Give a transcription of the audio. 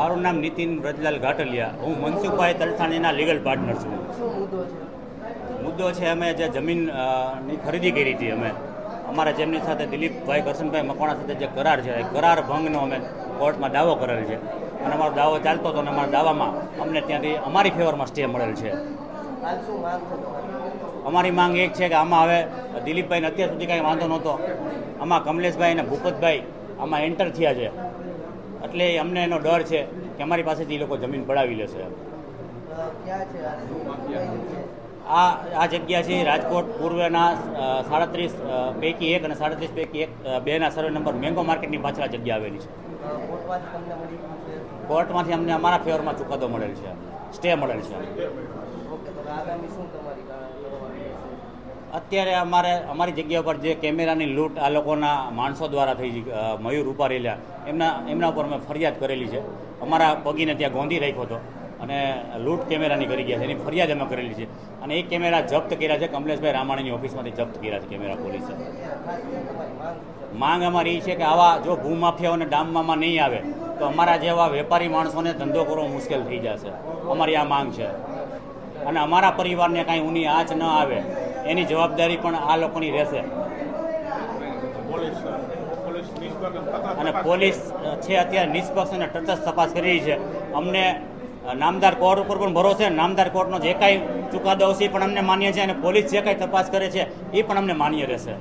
મારું નામ નીતિન વ્રજલાલ ઘાટલિયા. હું મનસુખભાઈ તલસાણીના લીગલ પાર્ટનર છું. મુદ્દો છે અમે જે જમીનની ખરીદી કરી હતી, અમે અમારા જેમની સાથે દિલીપભાઈ કરશનભાઈ મકવાણા સાથે જે કરાર છે એ કરાર ભંગનો અમે કોર્ટમાં દાવો કરેલ છે અને અમારો દાવો ચાલતો હતો અને અમારા દાવામાં અમને ત્યાંથી અમારી ફેવરમાં સ્ટે મળેલ છે. અમારી માંગ એક છે કે આમાં હવે દિલીપભાઈને અત્યાર સુધી કાંઈ વાંધો નહોતો, આમાં કમલેશભાઈ અને ભૂપતભાઈ આમાં એન્ટર થયા છે એટલે અમને એનો ડર છે કે અમારી પાસેથી એ લોકો જમીન પડાવી લેશે. આ જગ્યા છે રાજકોટ પૂર્વના 37 પૈકી 1 અને 37 પૈકી 2ના સર્વે નંબર મેંગો માર્કેટની પાછળ આ જગ્યા આવેલી છે. કોર્ટમાંથી અમને અમારા ફેવરમાં ચુકાદો મળેલ છે, સ્ટે મળેલ છે. અત્યારે અમારી જગ્યા પર જે કેમેરાની લૂંટ આ લોકોના માણસો દ્વારા થઈ, મયુર રૂપારેલા એમના ઉપર અમે ફરિયાદ કરેલી છે. અમારા પગીને ત્યાં ગોંધી રાખ્યો હતો અને લૂંટ કેમેરાની કરી ગયા છે, એની ફરિયાદ અમે કરેલી છે અને એ કેમેરા જપ્ત કર્યા છે. કમલેશભાઈ રામાણીની ઓફિસમાંથી જપ્ત કર્યા છે કેમેરા પોલીસે. માંગ અમારી એ છે કે આવા જો ભૂમાફિયાઓને ડામમાં નહીં આવે તો અમારા જેવા વેપારી માણસોને ધંધો કરવો મુશ્કેલ થઈ જશે. અમારી આ માંગ છે અને અમારા પરિવારને કાંઈ ઊની આંચ ન આવે એની જવાબદારી પણ આ લોકોની રહેશે. અને પોલીસ છે અત્યારે નિષ્પક્ષ અને તટસ્થ તપાસ કરી રહી છે. અમને નામદાર કોર્ટ ઉપર પણ ભરોસો છે. નામદાર કોર્ટનો જે કાંઈ ચુકાદો આવશે એ પણ અમને માન્ય છે અને પોલીસ જે કાંઈ તપાસ કરે છે એ પણ અમને માન્ય રહેશે.